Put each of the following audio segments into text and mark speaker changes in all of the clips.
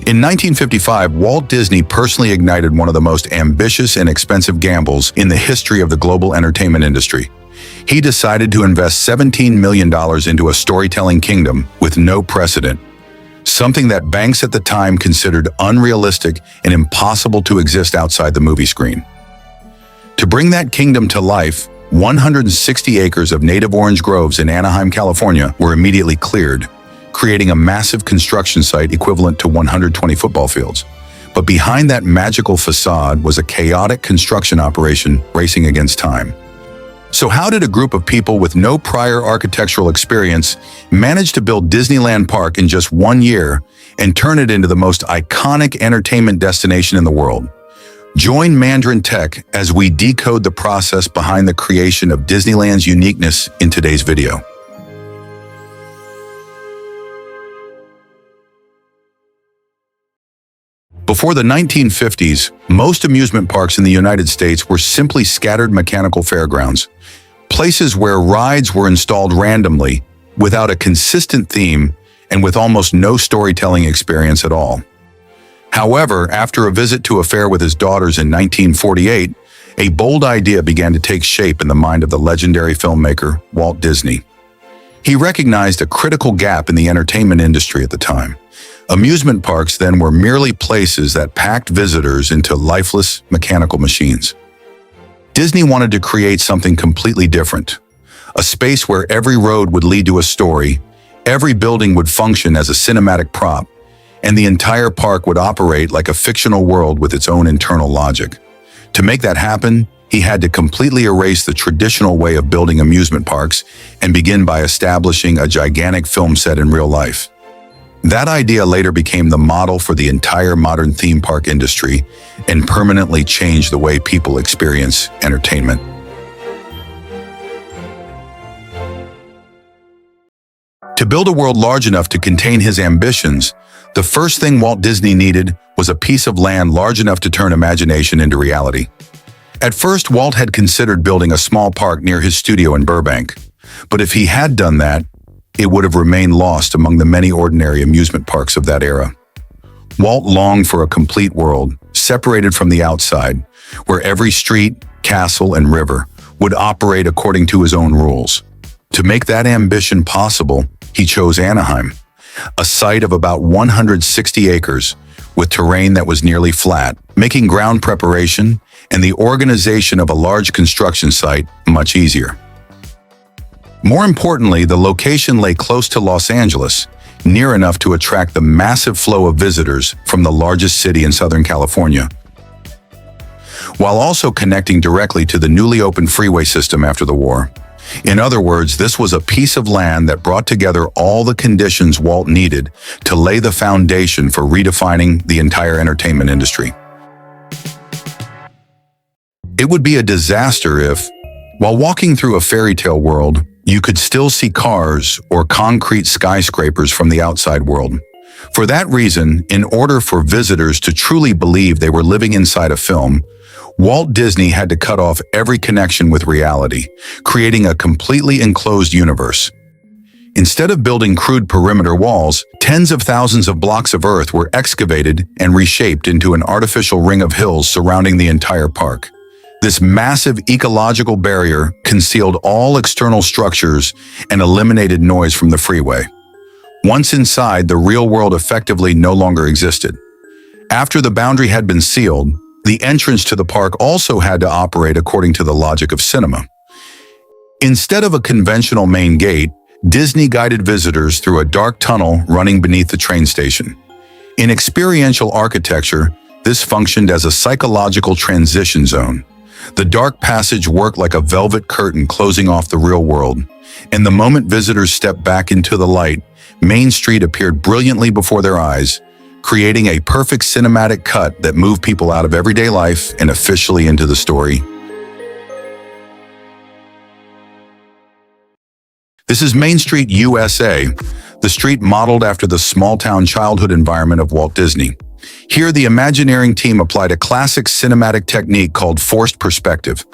Speaker 1: In 1955, Walt Disney personally ignited one of the most ambitious and expensive gambles in the history of the global entertainment industry. He decided to invest $17 million into a storytelling kingdom with no precedent, something that banks at the time considered unrealistic and impossible to exist outside the movie screen. To bring that kingdom to life, 160 acres of native orange groves in Anaheim, California were immediately cleared, creating a massive construction site equivalent to 120 football fields. But behind that magical facade was a chaotic construction operation racing against time. So how did a group of people with no prior architectural experience manage to build Disneyland Park in just 1 year and turn it into the most iconic entertainment destination in the world? Join Mandarin Tech as we decode the process behind the creation of Disneyland's uniqueness in today's video. Before the 1950s, most amusement parks in the United States were simply scattered mechanical fairgrounds, places where rides were installed randomly, without a consistent theme, and with almost no storytelling experience at all. However, after a visit to a fair with his daughters in 1948, a bold idea began to take shape in the mind of the legendary filmmaker, Walt Disney. He recognized a critical gap in the entertainment industry at the time. Amusement parks then were merely places that packed visitors into lifeless mechanical machines. Disney wanted to create something completely different, a space where every road would lead to a story, every building would function as a cinematic prop, and the entire park would operate like a fictional world with its own internal logic. To make that happen, he had to completely erase the traditional way of building amusement parks and begin by establishing a gigantic film set in real life. That idea later became the model for the entire modern theme park industry and permanently changed the way people experience entertainment. To build a world large enough to contain his ambitions, the first thing Walt Disney needed was a piece of land large enough to turn imagination into reality. At first, Walt had considered building a small park near his studio in Burbank, but if he had done that, it would have remained lost among the many ordinary amusement parks of that era. Walt longed for a complete world, separated from the outside, where every street, castle, and river would operate according to his own rules. To make that ambition possible, he chose Anaheim, a site of about 160 acres, with terrain that was nearly flat, making ground preparation and the organization of a large construction site much easier. More importantly, the location lay close to Los Angeles, near enough to attract the massive flow of visitors from the largest city in Southern California, while also connecting directly to the newly opened freeway system after the war. In other words, this was a piece of land that brought together all the conditions Walt needed to lay the foundation for redefining the entire entertainment industry. It would be a disaster if, while walking through a fairy tale world, you could still see cars or concrete skyscrapers from the outside world. For that reason, in order for visitors to truly believe they were living inside a film, Walt Disney had to cut off every connection with reality, creating a completely enclosed universe. Instead of building crude perimeter walls, tens of thousands of blocks of earth were excavated and reshaped into an artificial ring of hills surrounding the entire park. This massive ecological barrier concealed all external structures and eliminated noise from the freeway. Once inside, the real world effectively no longer existed. After the boundary had been sealed, the entrance to the park also had to operate according to the logic of cinema. Instead of a conventional main gate, Disney guided visitors through a dark tunnel running beneath the train station. In experiential architecture, this functioned as a psychological transition zone. The dark passage worked like a velvet curtain closing off the real world, and the moment visitors stepped back into the light, Main Street appeared brilliantly before their eyes, creating a perfect cinematic cut that moved people out of everyday life and officially into the story. This is Main Street, USA, the street modeled after the small-town childhood environment of Walt Disney. Here, the Imagineering team applied a classic cinematic technique called forced perspective.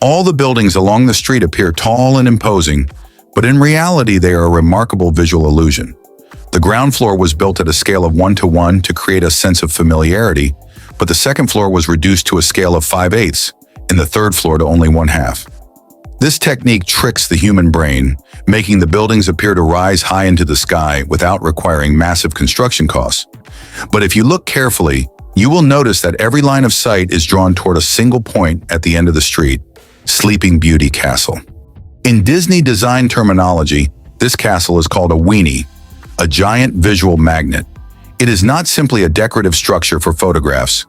Speaker 1: All the buildings along the street appear tall and imposing, but in reality they are a remarkable visual illusion. The ground floor was built at a scale of 1:1 to create a sense of familiarity, but the second floor was reduced to a scale of 5/8, and the third floor to only 1/2. This technique tricks the human brain, making the buildings appear to rise high into the sky without requiring massive construction costs. But if you look carefully, you will notice that every line of sight is drawn toward a single point at the end of the street, Sleeping Beauty Castle. In Disney design terminology, this castle is called a weenie, a giant visual magnet. It is not simply a decorative structure for photographs.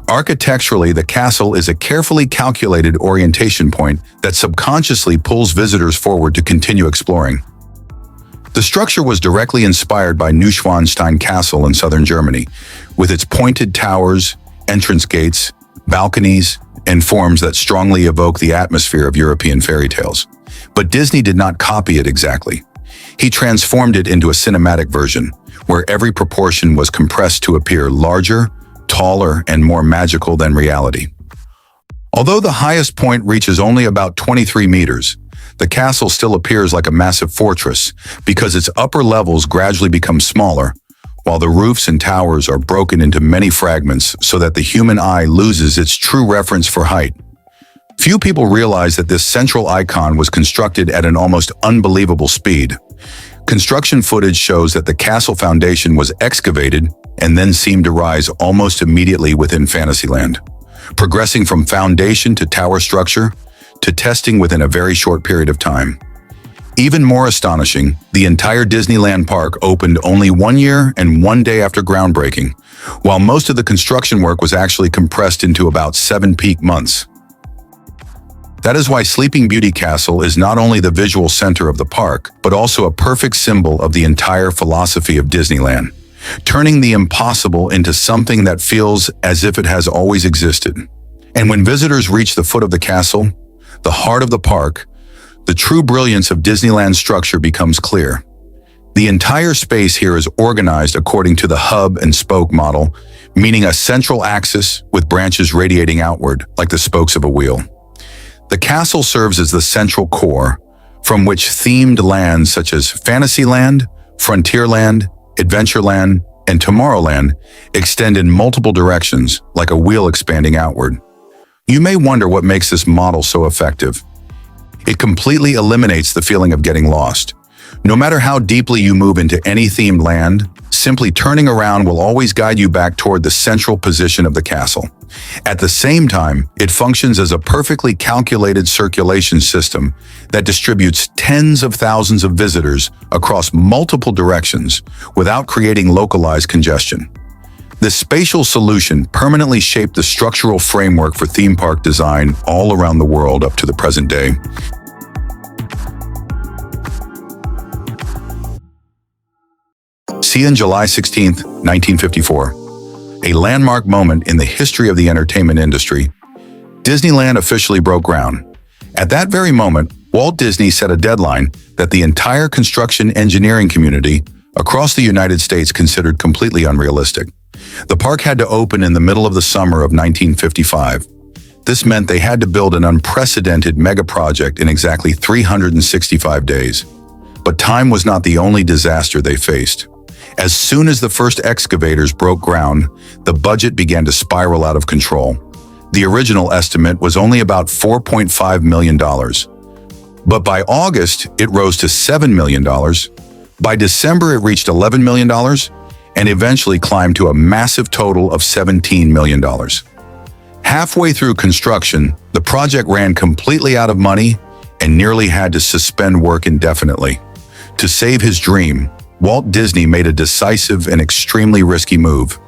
Speaker 1: Architecturally, the castle is a carefully calculated orientation point that subconsciously pulls visitors forward to continue exploring. The structure was directly inspired by Neuschwanstein Castle in southern Germany, with its pointed towers, entrance gates, balconies, and forms that strongly evoke the atmosphere of European fairy tales. But Disney did not copy it exactly. He transformed it into a cinematic version, where every proportion was compressed to appear larger, taller, and more magical than reality. Although the highest point reaches only about 23 meters, the castle still appears like a massive fortress because its upper levels gradually become smaller, while the roofs and towers are broken into many fragments so that the human eye loses its true reference for height. Few people realize that this central icon was constructed at an almost unbelievable speed. Construction footage shows that the castle foundation was excavated and then seemed to rise almost immediately within Fantasyland, progressing from foundation to tower structure to testing within a very short period of time. Even more astonishing, the entire Disneyland Park opened only 1 year and 1 day after groundbreaking, while most of the construction work was actually compressed into about 7 peak months. That is why Sleeping Beauty Castle is not only the visual center of the park, but also a perfect symbol of the entire philosophy of Disneyland, turning the impossible into something that feels as if it has always existed. And when visitors reach the foot of the castle, the heart of the park, the true brilliance of Disneyland's structure becomes clear. The entire space here is organized according to the hub and spoke model, meaning a central axis with branches radiating outward like the spokes of a wheel. The castle serves as the central core, from which themed lands such as Fantasyland, Frontierland, Adventureland, and Tomorrowland extend in multiple directions, like a wheel expanding outward. You may wonder what makes this model so effective. It completely eliminates the feeling of getting lost. No matter how deeply you move into any themed land, simply turning around will always guide you back toward the central position of the castle. At the same time, it functions as a perfectly calculated circulation system that distributes tens of thousands of visitors across multiple directions without creating localized congestion. This spatial solution permanently shaped the structural framework for theme park design all around the world up to the present day. See on July 16, 1954. A landmark moment in the history of the entertainment industry, Disneyland officially broke ground. At that very moment, Walt Disney set a deadline that the entire construction engineering community across the United States considered completely unrealistic. The park had to open in the middle of the summer of 1955. This meant they had to build an unprecedented mega project in exactly 365 days. But time was not the only disaster they faced. As soon as the first excavators broke ground, the budget began to spiral out of control. The original estimate was only about $4.5 million. But by August, it rose to $7 million. By December, it reached $11 million, and eventually climbed to a massive total of $17 million. Halfway through construction, the project ran completely out of money and nearly had to suspend work indefinitely. To save his dream, Walt Disney made a decisive and extremely risky move.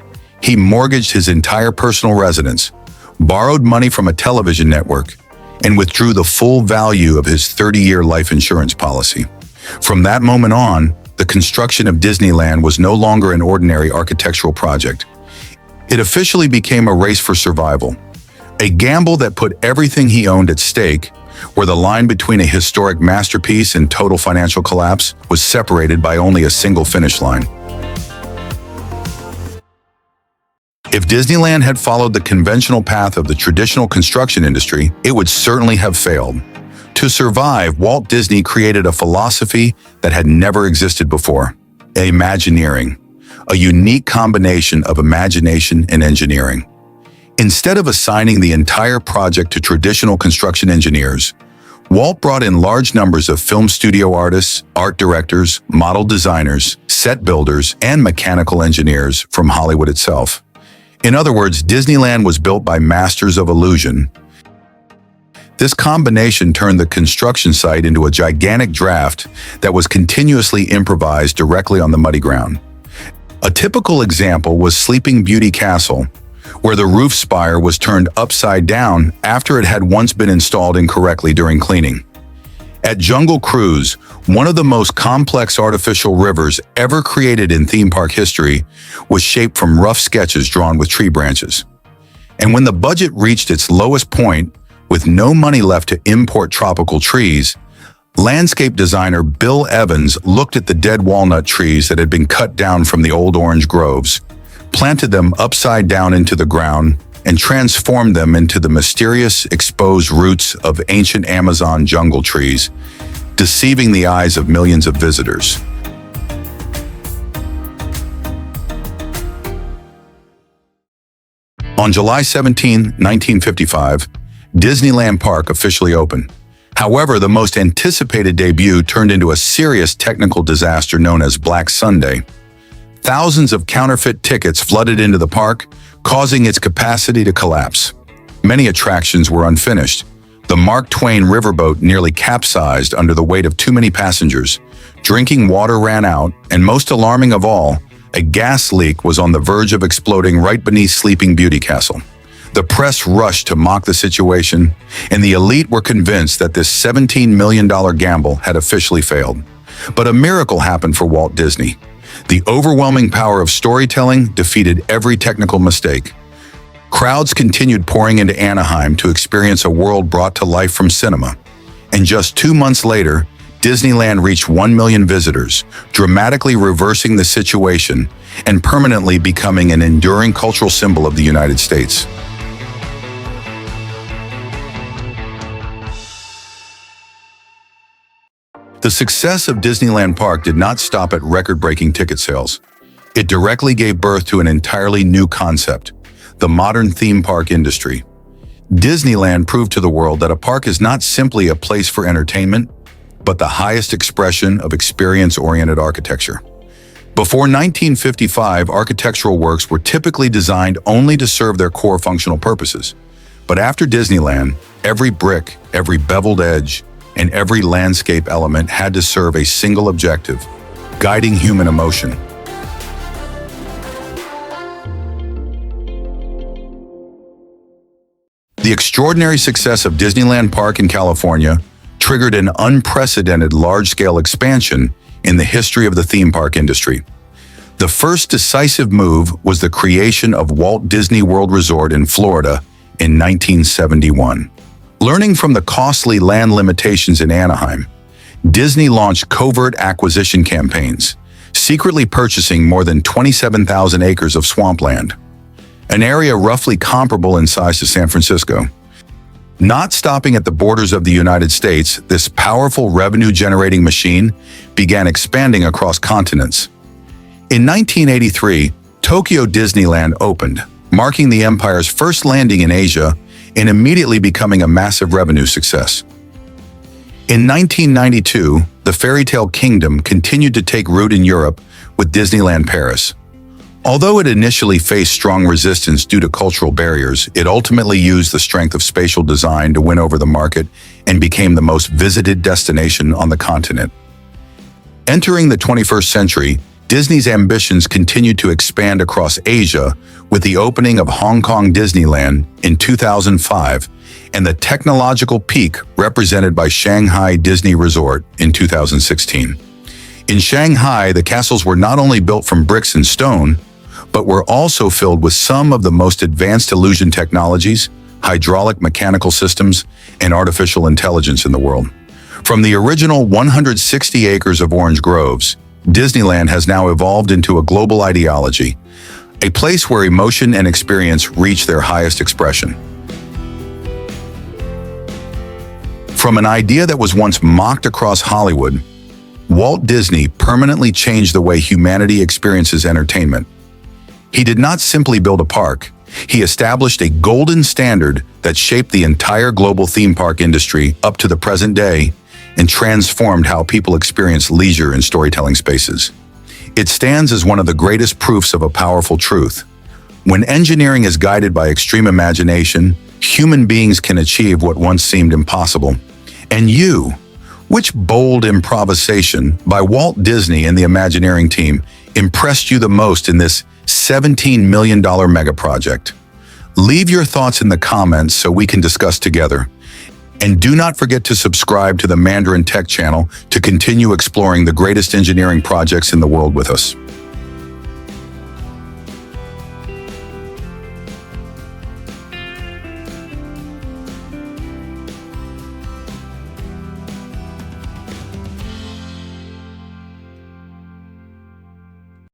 Speaker 1: He mortgaged his entire personal residence, borrowed money from a television network, and withdrew the full value of his 30-year life insurance policy. From that moment on, the construction of Disneyland was no longer an ordinary architectural project. It officially became a race for survival, a gamble that put everything he owned at stake, where the line between a historic masterpiece and total financial collapse was separated by only a single finish line. If Disneyland had followed the conventional path of the traditional construction industry, it would certainly have failed. To survive, Walt Disney created a philosophy that had never existed before. Imagineering, a unique combination of imagination and engineering. Instead of assigning the entire project to traditional construction engineers, Walt brought in large numbers of film studio artists, art directors, model designers, set builders, and mechanical engineers from Hollywood itself. In other words, Disneyland was built by masters of illusion. This combination turned the construction site into a gigantic draft that was continuously improvised directly on the muddy ground. A typical example was Sleeping Beauty Castle, where the roof spire was turned upside down after it had once been installed incorrectly during cleaning. At Jungle Cruise, one of the most complex artificial rivers ever created in theme park history was shaped from rough sketches drawn with tree branches. And when the budget reached its lowest point, with no money left to import tropical trees, landscape designer Bill Evans looked at the dead walnut trees that had been cut down from the old orange groves, planted them upside down into the ground, and transformed them into the mysterious exposed roots of ancient Amazon jungle trees, deceiving the eyes of millions of visitors. On July 17, 1955, Disneyland Park officially opened. However, the most anticipated debut turned into a serious technical disaster known as Black Sunday. Thousands of counterfeit tickets flooded into the park, causing its capacity to collapse. Many attractions were unfinished. The Mark Twain riverboat nearly capsized under the weight of too many passengers. Drinking water ran out, and most alarming of all, a gas leak was on the verge of exploding right beneath Sleeping Beauty Castle. The press rushed to mock the situation, and the elite were convinced that this $17 million gamble had officially failed. But a miracle happened for Walt Disney. The overwhelming power of storytelling defeated every technical mistake. Crowds continued pouring into Anaheim to experience a world brought to life from cinema. And just 2 months later, Disneyland reached 1 million visitors, dramatically reversing the situation and permanently becoming an enduring cultural symbol of the United States. The success of Disneyland Park did not stop at record-breaking ticket sales. It directly gave birth to an entirely new concept, the modern theme park industry. Disneyland proved to the world that a park is not simply a place for entertainment, but the highest expression of experience-oriented architecture. Before 1955, architectural works were typically designed only to serve their core functional purposes. But after Disneyland, every brick, every beveled edge, and every landscape element had to serve a single objective: guiding human emotion. The extraordinary success of Disneyland Park in California triggered an unprecedented large-scale expansion in the history of the theme park industry. The first decisive move was the creation of Walt Disney World Resort in Florida in 1971. Learning from the costly land limitations in Anaheim, Disney launched covert acquisition campaigns, secretly purchasing more than 27,000 acres of swampland, an area roughly comparable in size to San Francisco. Not stopping at the borders of the United States, this powerful revenue-generating machine began expanding across continents. In 1983, Tokyo Disneyland opened, marking the empire's first landing in Asia and immediately becoming a massive revenue success. In 1992, the fairy tale kingdom continued to take root in Europe with Disneyland Paris. Although it initially faced strong resistance due to cultural barriers, it ultimately used the strength of spatial design to win over the market and became the most visited destination on the continent. Entering the 21st century, Disney's ambitions continued to expand across Asia with the opening of Hong Kong Disneyland in 2005 and the technological peak represented by Shanghai Disney Resort in 2016. In Shanghai, the castles were not only built from bricks and stone, but were also filled with some of the most advanced illusion technologies, hydraulic mechanical systems, and artificial intelligence in the world. From the original 160 acres of orange groves, Disneyland has now evolved into a global ideology, a place where emotion and experience reach their highest expression. From an idea that was once mocked across Hollywood, Walt Disney permanently changed the way humanity experiences entertainment. He did not simply build a park. He established a golden standard that shaped the entire global theme park industry up to the present day and transformed how people experience leisure and storytelling spaces. It stands as one of the greatest proofs of a powerful truth. When engineering is guided by extreme imagination, human beings can achieve what once seemed impossible. And you, which bold improvisation by Walt Disney and the Imagineering team impressed you the most in this $17 million mega project? Leave your thoughts in the comments so we can discuss together. And do not forget to subscribe to the Mandarin Tech channel to continue exploring the greatest engineering projects in the world with us.